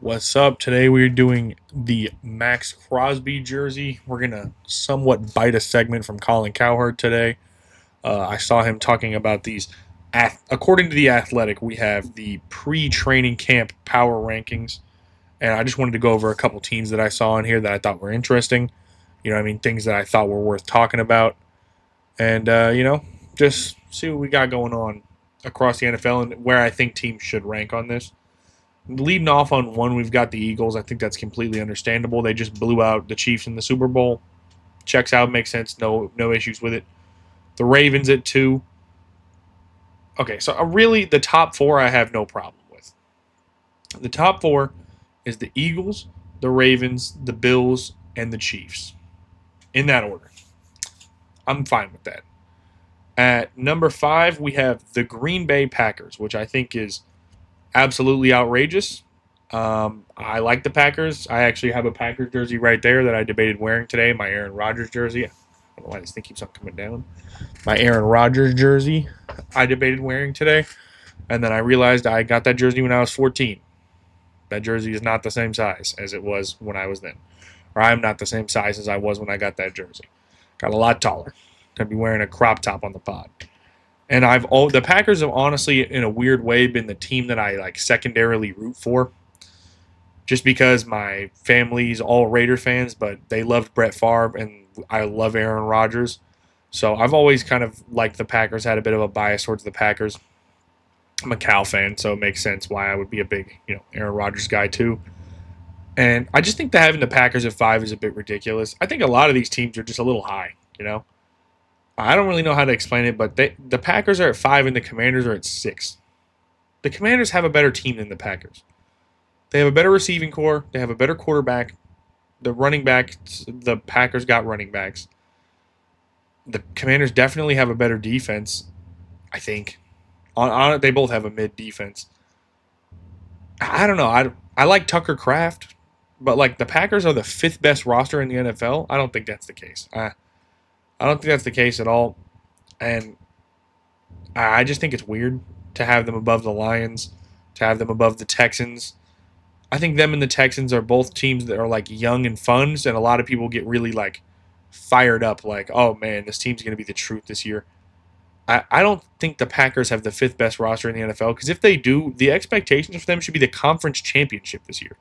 What's up? Today we're doing the Max Crosby jersey. We're going to somewhat bite a segment from Colin Cowherd today. I saw him talking about these. According to The Athletic, we have the pre training camp power rankings. And I just wanted to go over a couple teams that I saw in here that I thought were interesting. Things that I thought were worth talking about. And, just see what we got going on across the NFL and where I think teams should rank on this. Leading off on one, we've got the Eagles. I think that's completely understandable. They just blew out the Chiefs in the Super Bowl. Checks out, makes sense. No issues with it. The Ravens at 2. Okay, so really the top 4 I have no problem with. The top 4 is the Eagles, the Ravens, the Bills, and the Chiefs. In that order. I'm fine with that. At number 5, we have the Green Bay Packers, which I think is absolutely outrageous. I like the Packers. I actually have a Packers jersey right there that I debated wearing today. My Aaron Rodgers jersey. I don't know why this thing keeps on coming down. My Aaron Rodgers jersey I debated wearing today. And then I realized I got that jersey when I was 14. That jersey is not the same size as it was when I was then. Or I'm not the same size as I was when I got that jersey. Got a lot taller. I'd be wearing a crop top on the pod. And the Packers have honestly, in a weird way, been the team that I like secondarily root for. Just because my family's all Raider fans, but they loved Brett Favre and I love Aaron Rodgers. So I've always kind of liked the Packers, had a bit of a bias towards the Packers. I'm a Cal fan, so it makes sense why I would be a big, Aaron Rodgers guy too. And I just think that having the Packers at 5 is a bit ridiculous. I think a lot of these teams are just a little high. I don't really know how to explain it, but the Packers are at 5 and the Commanders are at 6. The Commanders have a better team than the Packers. They have a better receiving core. They have a better quarterback. The running backs, the Packers got running backs. The Commanders definitely have a better defense, I think. On it, they both have a mid defense. I don't know. I like Tucker Kraft, but like the Packers are the 5th best roster in the NFL. I don't think that's the case. I don't think that's the case at all. And I just think it's weird to have them above the Lions, to have them above the Texans. I think them and the Texans are both teams that are like young and fun, and a lot of people get really like fired up, like, oh man, this team's going to be the truth this year. I don't think the Packers have the 5th best roster in the NFL, because if they do, the expectations for them should be the conference championship this year.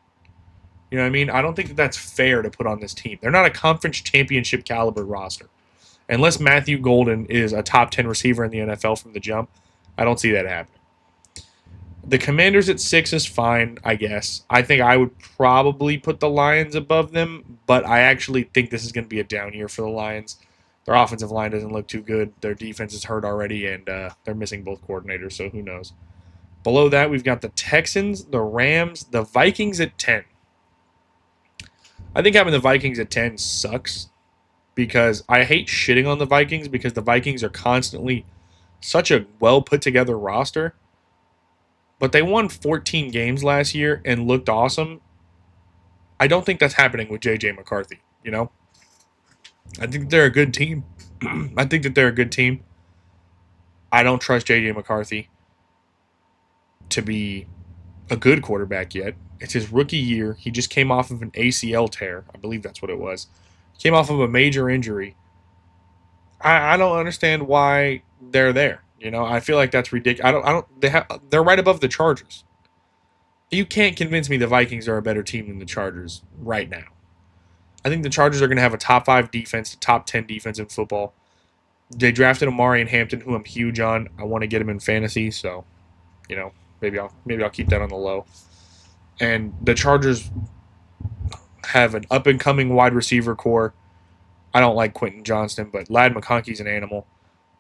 You know what I mean? I don't think that's fair to put on this team. They're not a conference championship caliber roster. Unless Matthew Golden is a top 10 receiver in the NFL from the jump, I don't see that happening. The Commanders at 6 is fine, I guess. I think I would probably put the Lions above them, but I actually think this is going to be a down year for the Lions. Their offensive line doesn't look too good. Their defense is hurt already, and they're missing both coordinators, so who knows. Below that, we've got the Texans, the Rams, the Vikings at 10. I think having the Vikings at 10 sucks, because I hate shitting on the Vikings because the Vikings are constantly such a well put together roster. But they won 14 games last year and looked awesome. I don't think that's happening with J.J. McCarthy. I think they're a good team. I don't trust J.J. McCarthy to be a good quarterback yet. It's his rookie year. He just came off of an ACL tear. I believe that's what it was. Came off of a major injury. I don't understand why they're there. I feel like that's ridiculous. They're right above the Chargers. You can't convince me the Vikings are a better team than the Chargers right now. I think the Chargers are going to have a top 5 defense, top 10 defense in football. They drafted Amari and Hampton, who I'm huge on. I want to get him in fantasy, so maybe I'll keep that on the low. And the Chargers have an up and coming wide receiver core. I don't like Quentin Johnston, but Ladd McConkey's an animal.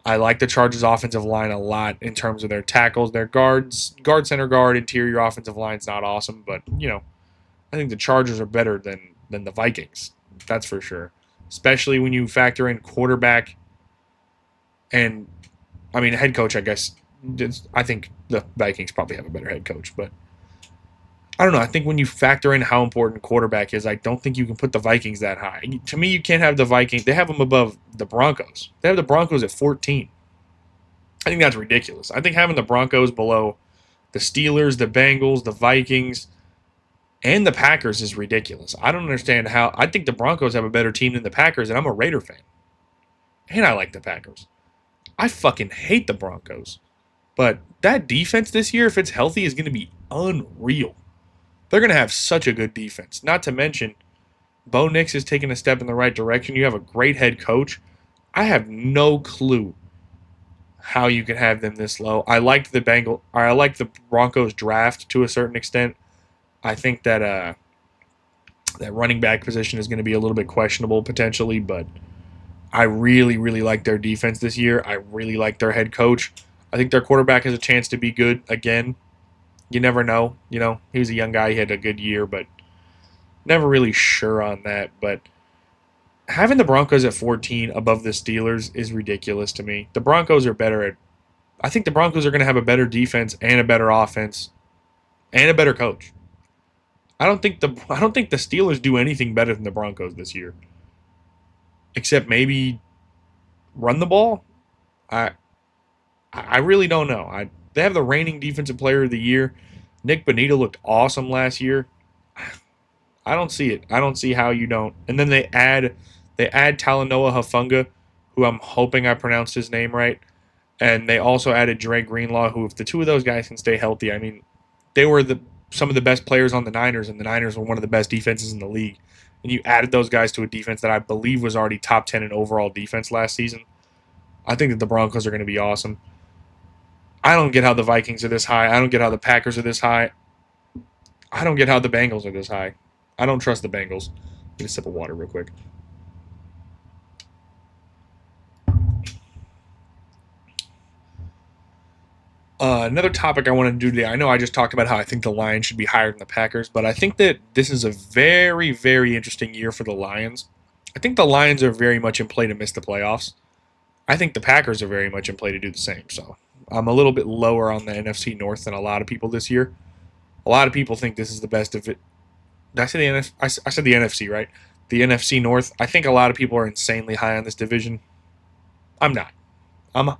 I like the Chargers' offensive line a lot in terms of their tackles, their guards, center guard, interior offensive line's not awesome, but I think the Chargers are better than the Vikings. That's for sure. Especially when you factor in quarterback and head coach, I guess. I think the Vikings probably have a better head coach, but I don't know. I think when you factor in how important quarterback is, I don't think you can put the Vikings that high. To me, you can't have the Vikings. They have them above the Broncos. They have the Broncos at 14. I think that's ridiculous. I think having the Broncos below the Steelers, the Bengals, the Vikings, and the Packers is ridiculous. I don't understand how. I think the Broncos have a better team than the Packers, and I'm a Raider fan. And I like the Packers. I fucking hate the Broncos. But that defense this year, if it's healthy, is going to be unreal. They're going to have such a good defense. Not to mention, Bo Nix is taking a step in the right direction. You have a great head coach. I have no clue how you can have them this low. I like the Broncos draft to a certain extent. I think that that running back position is going to be a little bit questionable potentially, but I really, really like their defense this year. I really like their head coach. I think their quarterback has a chance to be good again. You never know. He was a young guy. He had a good year, but never really sure on that. But having the Broncos at 14 above the Steelers is ridiculous to me. The Broncos are better at. I think the Broncos are going to have a better defense and a better offense and a better coach. I don't think the Steelers do anything better than the Broncos this year, except maybe run the ball. I I really don't know. They have the reigning defensive player of the year. Nick Bonita looked awesome last year. I don't see it. I don't see how you don't. And then they add Talanoa Hufanga, who I'm hoping I pronounced his name right. And they also added Dre Greenlaw, who, if the two of those guys can stay healthy, I mean, they were some of the best players on the Niners, and the Niners were one of the best defenses in the league. And you added those guys to a defense that I believe was already top 10 in overall defense last season. I think that the Broncos are going to be awesome. I don't get how the Vikings are this high. I don't get how the Packers are this high. I don't get how the Bengals are this high. I don't trust the Bengals. Get a sip of water real quick. Another topic I want to do today. I know I just talked about how I think the Lions should be higher than the Packers, but I think that this is a very, very interesting year for the Lions. I think the Lions are very much in play to miss the playoffs. I think the Packers are very much in play to do the same. So I'm a little bit lower on the NFC North than a lot of people this year. A lot of people think this is the best of it. Did I say the NFC? I said the NFC, right? The NFC North. I think a lot of people are insanely high on this division. I'm not. I'm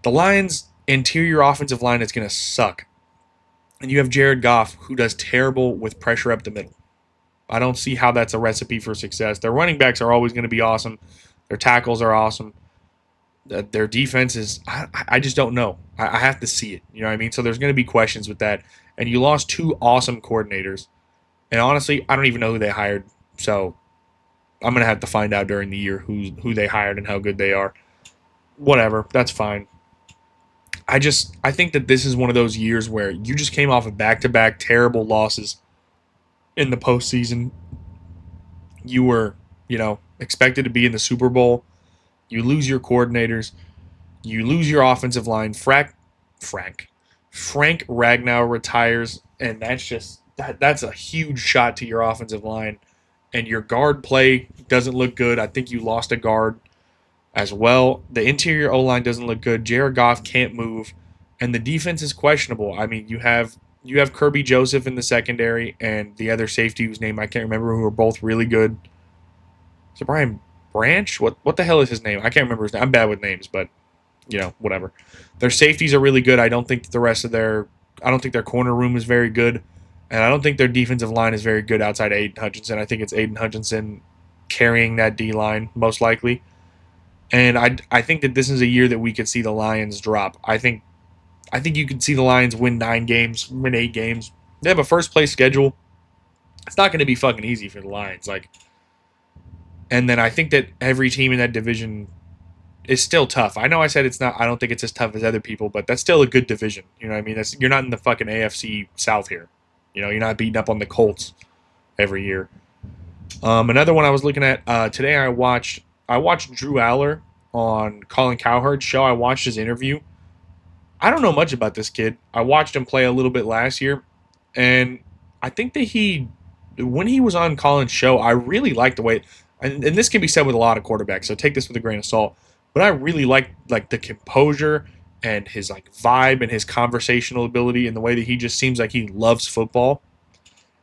the Lions' interior offensive line is going to suck, and you have Jared Goff, who does terrible with pressure up the middle. I don't see how that's a recipe for success. Their running backs are always going to be awesome. Their tackles are awesome. Their defense is, I just don't know. I have to see it. You know what I mean? So there's going to be questions with that. And you lost two awesome coordinators. And honestly, I don't even know who they hired. So I'm going to have to find out during the year who they hired and how good they are. Whatever. That's fine. I think that this is one of those years where you just came off of back-to-back terrible losses in the postseason. You were, expected to be in the Super Bowl. You lose your coordinators. You lose your offensive line. Frank Ragnow retires, and that's a huge shot to your offensive line. And your guard play doesn't look good. I think you lost a guard as well. The interior O-line doesn't look good. Jared Goff can't move, and the defense is questionable. I mean, you have Kirby Joseph in the secondary and the other safety whose name I can't remember, who are both really good. Is it Brian Branch? What the hell is his name? I can't remember his name. I'm bad with names, but whatever. Their safeties are really good. I don't think their corner room is very good, and I don't think their defensive line is very good outside Aiden Hutchinson. I think it's Aiden Hutchinson carrying that D line most likely. And I think that this is a year that we could see the Lions drop. I think you could see the Lions win 9 games, win 8 games. They have a first place schedule. It's not going to be fucking easy for the Lions. And then I think that every team in that division is still tough. I know I said it's not. I don't think it's as tough as other people, but that's still a good division. You know what I mean? You're not in the fucking AFC South here. You're not beating up on the Colts every year. Another one I was looking at today. I watched Drew Allar on Colin Cowherd's show. I watched his interview. I don't know much about this kid. I watched him play a little bit last year, and I think that when he was on Colin's show, I really liked the way, and this can be said with a lot of quarterbacks, so take this with a grain of salt, but I really liked the composure and his vibe and his conversational ability and the way that he just seems like he loves football.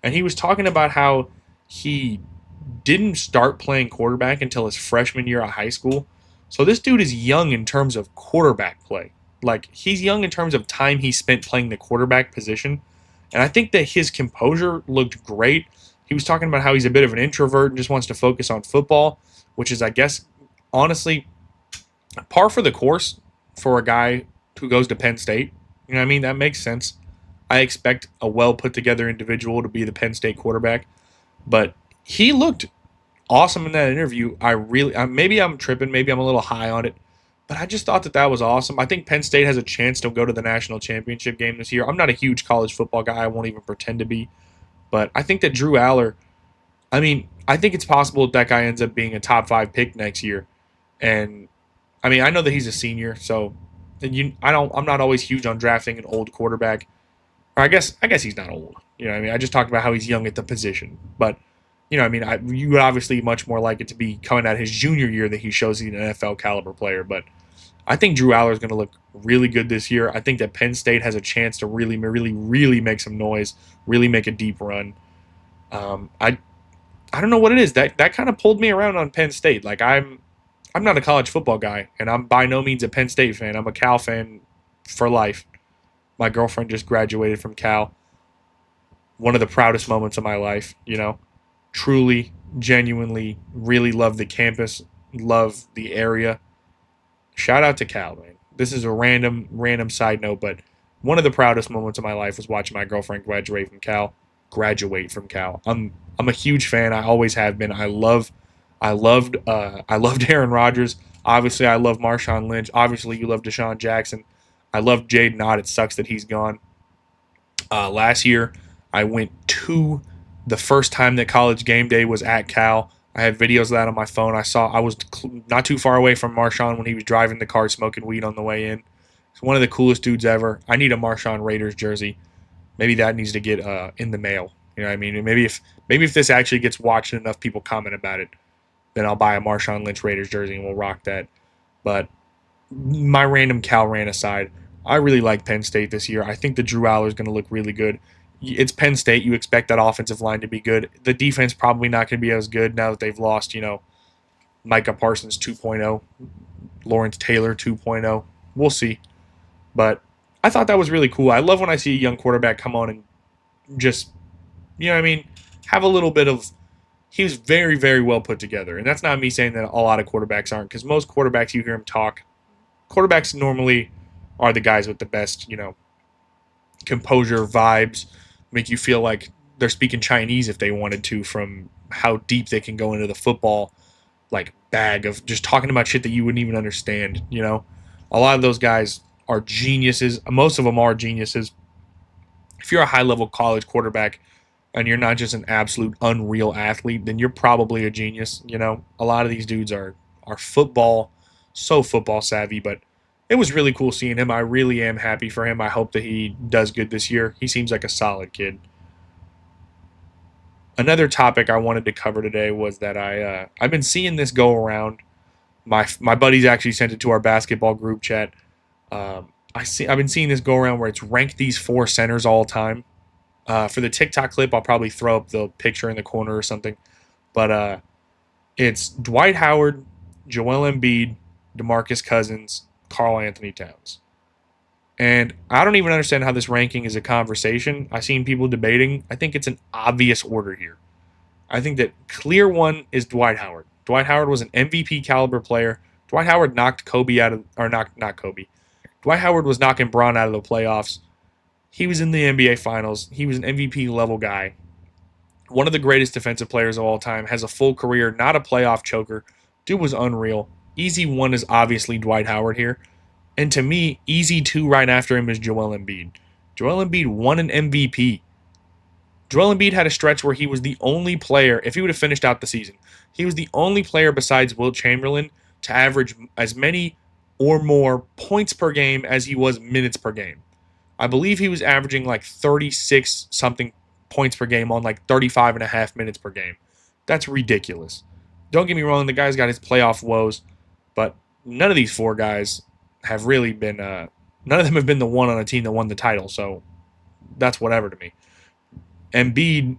And he was talking about how he didn't start playing quarterback until his freshman year of high school. So this dude is young in terms of quarterback play. He's young in terms of time he spent playing the quarterback position. And I think that his composure looked great. He was talking about how he's a bit of an introvert and just wants to focus on football, which is, I guess, honestly, par for the course for a guy who goes to Penn State. You know what I mean? That makes sense. I expect a well put together individual to be the Penn State quarterback, but he looked awesome in that interview. Maybe I'm tripping, maybe I'm a little high on it, but I just thought that that was awesome. I think Penn State has a chance to go to the national championship game this year. I'm not a huge college football guy. I won't even pretend to be, but I think that Drew Aller. I think it's possible that guy ends up being a top 5 pick next year, and I know that he's a senior, so I'm not always huge on drafting an old quarterback. Or I guess he's not old. I just talked about how he's young at the position, but you would obviously much more like it to be coming out his junior year that he shows he's an NFL caliber player. But I think Drew Aller is going to look really good this year. I think that Penn State has a chance to really, really, really make some noise, really make a deep run. I don't know what it is that kind of pulled me around on Penn State. Like I'm not a college football guy, and I'm by no means a Penn State fan. I'm a Cal fan for life. My girlfriend just graduated from Cal. One of the proudest moments of my life. Truly, genuinely, really love the campus, love the area. Shout out to Cal, man. This is a random side note, but one of the proudest moments of my life was watching my girlfriend graduate from Cal. Graduate from Cal. I'm a huge fan. I always have been. I loved Aaron Rodgers. Obviously, I love Marshawn Lynch. Obviously, you love Deshaun Jackson. I love Jaden Ott. It sucks that he's gone. Last year, I went to the first time that College Game Day was at Cal. I have videos of that on my phone. I was not too far away from Marshawn when he was driving the car smoking weed on the way in. He's one of the coolest dudes ever. I need a Marshawn Raiders jersey. Maybe that needs to get in the mail. You know what I mean? Maybe if this actually gets watched and enough people comment about it, then I'll buy a Marshawn Lynch Raiders jersey and we'll rock that. But my random Cal rant aside, I really like Penn State this year. I think the Drew Aller is going to look really good. It's Penn State. You expect that offensive line to be good. The defense probably not going to be as good now that they've lost, Micah Parsons 2.0, Lawrence Taylor 2.0. We'll see. But I thought that was really cool. I love when I see a young quarterback come on and just, have a little bit of. He was very, very well put together. And that's not me saying that a lot of quarterbacks aren't, because most quarterbacks, you hear them talk. Quarterbacks normally are the guys with the best, composure, vibes, make you feel like they're speaking Chinese if they wanted to, from how deep they can go into the football like bag of just talking about shit that you wouldn't even understand. A lot of those guys are geniuses. Most of them are geniuses. If you're a high level college quarterback and you're not just an absolute unreal athlete, then you're probably a genius. A lot of these dudes are so football savvy, but it was really cool seeing him. I really am happy for him. I hope that he does good this year. He seems like a solid kid. Another topic I wanted to cover today was that I've been seeing this go around. My buddies actually sent it to our basketball group chat. I've been seeing this go around where it's ranked these 4 centers all time. For the TikTok clip, I'll probably throw up the picture in the corner or something. But it's Dwight Howard, Joel Embiid, DeMarcus Cousins, Karl Anthony Towns. And I don't even understand how this ranking is a conversation. I've seen people debating. I think it's an obvious order here. I think that clear one is Dwight Howard. Dwight Howard was an MVP caliber player. Dwight Howard knocked Kobe out of, or not Kobe. Dwight Howard was knocking Braun out of the playoffs. He was in the NBA Finals. He was an MVP level guy. One of the greatest defensive players of all time. Has a full career, not a playoff choker. Dude was unreal. Easy one is obviously Dwight Howard here. And to me, easy 2 right after him is Joel Embiid. Joel Embiid won an MVP. Joel Embiid had a stretch where he was the only player, if he would have finished out the season, he was the only player besides Wilt Chamberlain to average as many or more points per game as he was minutes per game. I believe he was averaging like 36 something points per game on like 35 and a half minutes per game. That's ridiculous. Don't get me wrong, the guy's got his playoff woes, but none of these 4 guys have really been, none of them have been the one on a team that won the title, so that's whatever to me. Embiid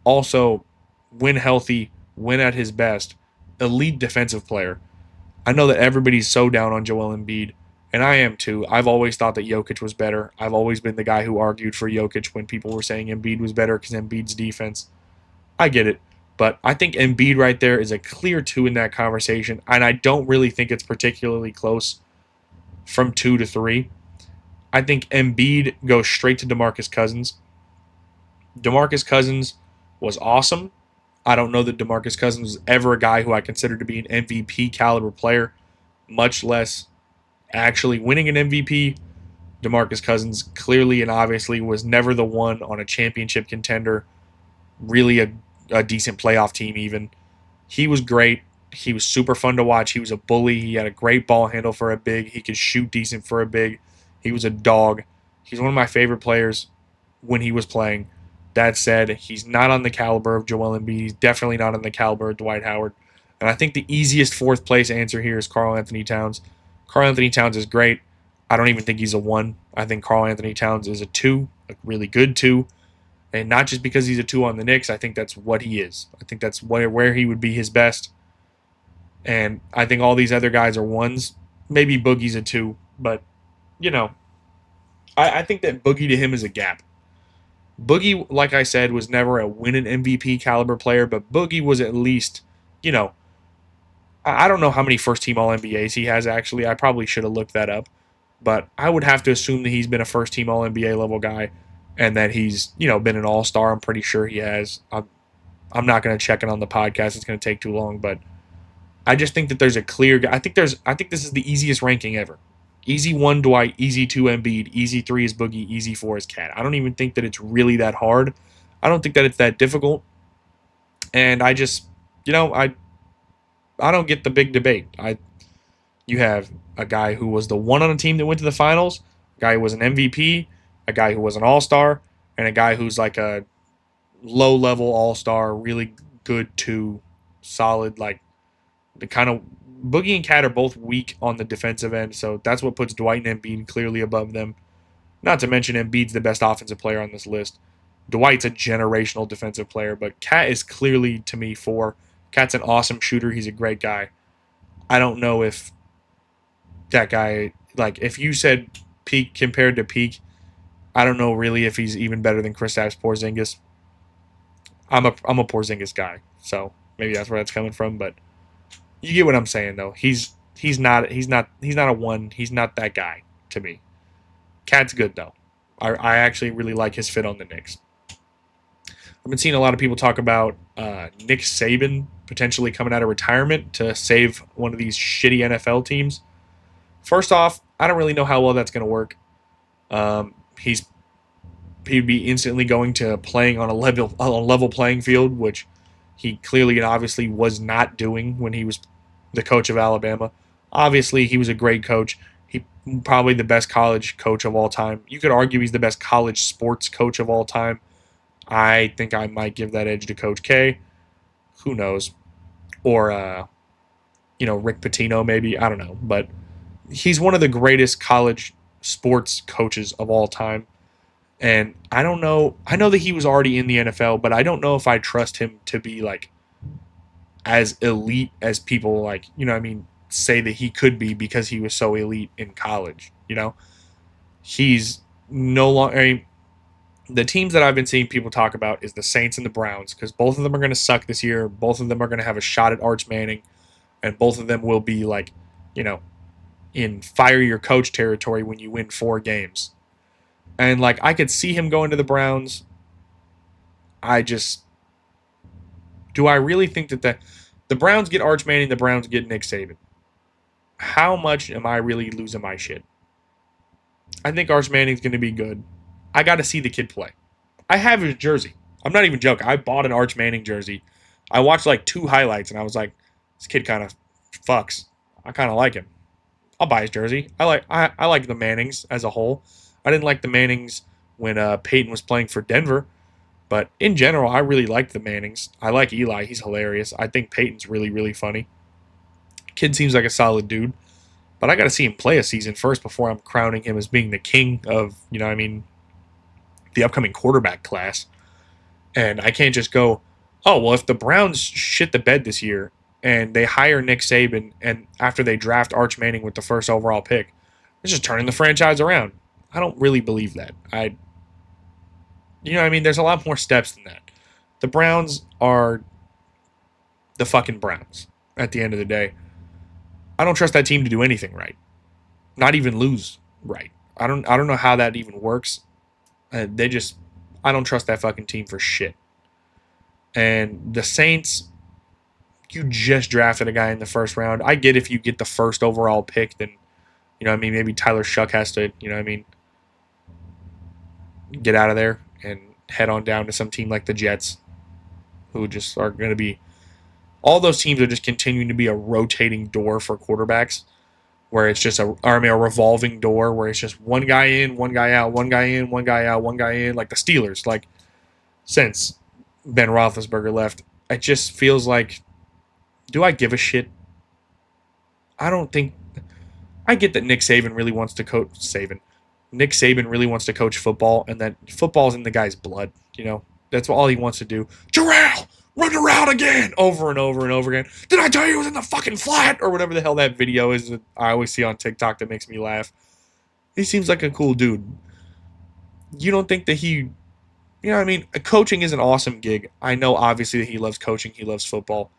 also, when healthy, when at his best, elite defensive player. I know that everybody's so down on Joel Embiid. And I am too. I've always thought that Jokic was better. I've always been the guy who argued for Jokic when people were saying Embiid was better because Embiid's defense. I get it. But I think Embiid right there is a clear two in that conversation. And I don't really think it's particularly close from 2 to 3. I think Embiid goes straight to DeMarcus Cousins. DeMarcus Cousins was awesome. I don't know that DeMarcus Cousins was ever a guy who I consider to be an MVP caliber player, much less actually winning an MVP. DeMarcus Cousins clearly and obviously was never the one on a championship contender, really a decent playoff team even. He was great. He was super fun to watch. He was a bully. He had a great ball handle for a big. He could shoot decent for a big. He was a dog. He's one of my favorite players when he was playing. That said, he's not on the caliber of Joel Embiid. He's definitely not on the caliber of Dwight Howard. And I think the easiest fourth place answer here is Karl Anthony Towns. Karl Anthony Towns is great. I don't even think he's a 1. I think Karl Anthony Towns is a 2, a really good 2. And not just because he's a 2 on the Knicks. I think that's what he is. I think that's where he would be his best. And I think all these other guys are 1s. Maybe Boogie's a 2. But, you know, I think that Boogie to him is a gap. Boogie, like I said, was never a win an MVP caliber player, but Boogie was at least, you know, I don't know how many first team All NBAs he has actually. I probably should have looked that up. But I would have to assume that he's been a first team All NBA level guy and that he's, been an all star. I'm pretty sure he has. I'm not going to check it on the podcast. It's going to take too long, but I just think that there's a clear I think this is the easiest ranking ever. Easy 1 Dwight, easy 2 Embiid, easy 3 is Boogie, easy 4 is Cat. I don't even think that it's really that hard. I don't think that it's that difficult. And I just, I don't get the big debate. You have a guy who was the 1 on a team that went to the finals, a guy who was an MVP, a guy who was an all-star, and a guy who's like a low-level all-star, really good 2, solid, like the kind of Boogie and Cat are both weak on the defensive end, so that's what puts Dwight and Embiid clearly above them. Not to mention Embiid's the best offensive player on this list. Dwight's a generational defensive player, but Cat is clearly, to me, 4. Cat's an awesome shooter. He's a great guy. I don't know if that guy, like, if you said peak compared to peak, I don't know really if he's even better than Kristaps Porzingis. I'm a Porzingis guy, so maybe that's where that's coming from, but you get what I'm saying though. He's not a 1. He's not that guy to me. Cat's good though. I actually really like his fit on the Knicks. I've been seeing a lot of people talk about Nick Saban potentially coming out of retirement to save one of these shitty NFL teams. First off, I don't really know how well that's going to work. He'd be instantly going to playing on a level playing field, which he clearly and obviously was not doing when he was the coach of Alabama. Obviously, he was a great coach. He probably the best college coach of all time. You could argue he's the best college sports coach of all time. I think I might give that edge to Coach K. Who knows? Or, Rick Pitino maybe. I don't know. But he's one of the greatest college sports coaches of all time. And I don't know. I know that he was already in the NFL, but I don't know if I trust him to be like as elite as people say that he could be because he was so elite in college. He's no longer. I mean, the teams that I've been seeing people talk about is the Saints and the Browns because both of them are going to suck this year. Both of them are going to have a shot at Arch Manning, and both of them will be in fire your coach territory when you win 4 games. And I could see him going to the Browns. Do I really think that the Browns get Arch Manning, the Browns get Nick Saban? How much am I really losing my shit? I think Arch Manning's going to be good. I got to see the kid play. I have his jersey. I'm not even joking. I bought an Arch Manning jersey. I watched 2 highlights and I was like, this kid kind of fucks. I kind of like him. I'll buy his jersey. I like the Mannings as a whole. I didn't like the Mannings when Peyton was playing for Denver. But in general, I really like the Mannings. I like Eli. He's hilarious. I think Peyton's really, really funny. Kid seems like a solid dude. But I got to see him play a season first before I'm crowning him as being the king of, the upcoming quarterback class. And I can't just go, oh, well, if the Browns shit the bed this year and they hire Nick Saban and after they draft Arch Manning with the first overall pick, It's just turning the franchise around. I don't really believe that. There's a lot more steps than that. The Browns are the fucking Browns at the end of the day. I don't trust that team to do anything right. Not even lose right. I don't know how that even works. I don't trust that fucking team for shit. And the Saints, you just drafted a guy in the first round. I get if you get the first overall pick, then maybe Tyler Shuck has to, get out of there and head on down to some team like the Jets, who just are going to be. All those teams are just continuing to be a rotating door for quarterbacks, where it's just a revolving door where it's just one guy in, one guy out, one guy in, one guy out, one guy in, like the Steelers. Like since Ben Roethlisberger left, it just feels like, do I give a shit? I don't think. I get that Nick Saban really wants to coach Saban. Nick Saban really wants to coach football, and that football's in the guy's blood. That's all he wants to do. Jarrell, run around again, over and over and over again. Did I tell you it was in the fucking flat, or whatever the hell that video is that I always see on TikTok that makes me laugh. He seems like a cool dude. You don't think that coaching is an awesome gig. I know obviously that he loves coaching, he loves football.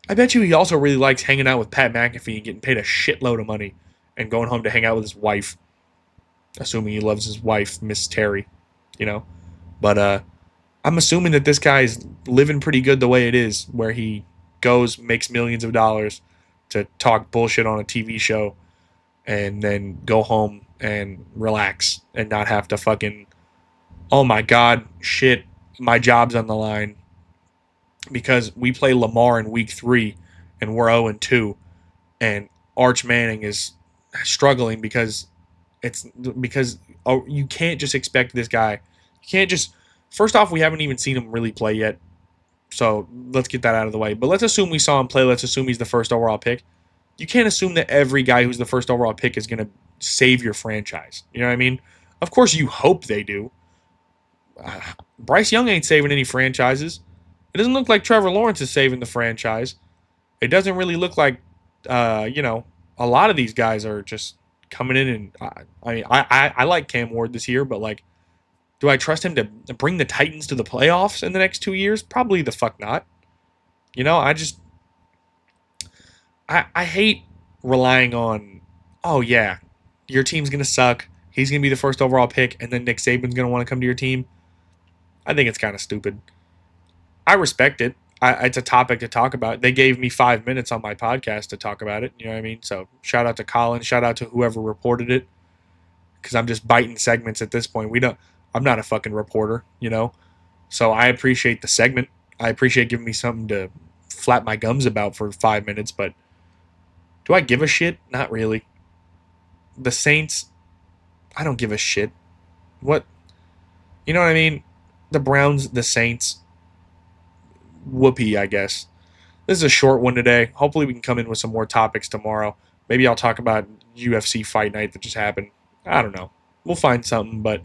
I bet you he also really likes hanging out with Pat McAfee and getting paid a shitload of money and going home to hang out with his wife. Assuming he loves his wife, Miss Terry, But I'm assuming that this guy's living pretty good the way it is, where he goes, makes millions of dollars to talk bullshit on a TV show and then go home and relax and not have to fucking, oh my God, shit, my job's on the line because we play Lamar in week 3 and we're 0-2 and Arch Manning is struggling because you can't just expect this guy. You can't just. First off, we haven't even seen him really play yet, so let's get that out of the way. But let's assume we saw him play. Let's assume he's the first overall pick. You can't assume that every guy who's the first overall pick is going to save your franchise. You know what I mean? Of course, you hope they do. Bryce Young ain't saving any franchises. It doesn't look like Trevor Lawrence is saving the franchise. It doesn't really look like, a lot of these guys are just coming in and I like Cam Ward this year, but like, do I trust him to bring the Titans to the playoffs in the next 2 years? Probably the fuck not. I hate relying on, oh yeah, your team's gonna suck. He's gonna be the first overall pick, and then Nick Saban's gonna want to come to your team. I think it's kind of stupid. I respect it. It's a topic to talk about. They gave me 5 minutes on my podcast to talk about it. You know what I mean? So shout out to Colin. Shout out to whoever reported it. Because I'm just biting segments at this point. I'm not a fucking reporter, So I appreciate the segment. I appreciate giving me something to flap my gums about for 5 minutes. But do I give a shit? Not really. The Saints, I don't give a shit. What? You know what I mean? The Browns, the Saints. Whoopee, I guess. This is a short one today. Hopefully we can come in with some more topics tomorrow. Maybe I'll talk about UFC fight night that just happened. I don't know. We'll find something, but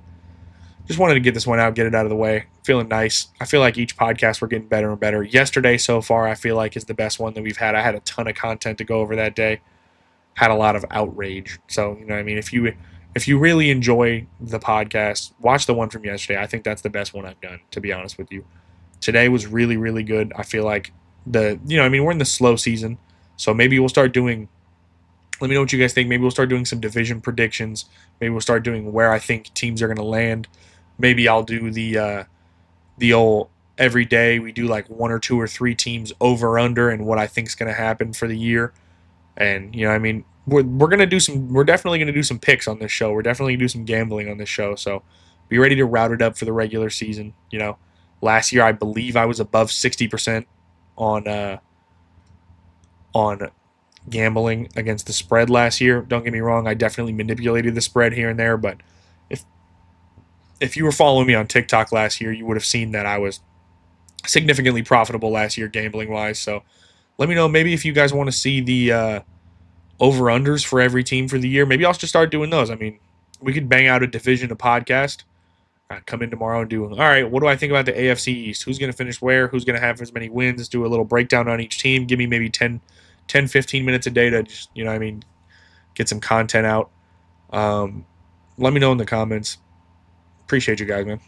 just wanted to get this one out, get it out of the way. Feeling nice. I feel like each podcast we're getting better and better. Yesterday so far I feel like is the best one that we've had. I had a ton of content to go over that day. Had a lot of outrage. So, you know what I mean? If you really enjoy the podcast, watch the one from yesterday. I think that's the best one I've done, to be honest with you. Today was really, really good. I feel like we're in the slow season. So maybe we'll start doing, let me know what you guys think. Maybe we'll start doing some division predictions. Maybe we'll start doing where I think teams are going to land. Maybe I'll do the old every day we do like 1 or 2 or 3 teams over under and what I think is going to happen for the year. And we're definitely going to do some picks on this show. We're definitely going to do some gambling on this show. So be ready to route it up for the regular season. Last year I believe I was above 60% on gambling against the spread last year. Don't get me wrong, I definitely manipulated the spread here and there, but if you were following me on TikTok last year, you would have seen that I was significantly profitable last year gambling wise. So let me know maybe if you guys want to see the over-unders for every team for the year. Maybe I'll just start doing those. We could bang out a division of podcast. Come in tomorrow and do, all right, what do I think about the AFC East? Who's going to finish where? Who's going to have as many wins? Do a little breakdown on each team. Give me maybe 10, 15 minutes a day to just, get some content out. Let me know in the comments. Appreciate you guys, man.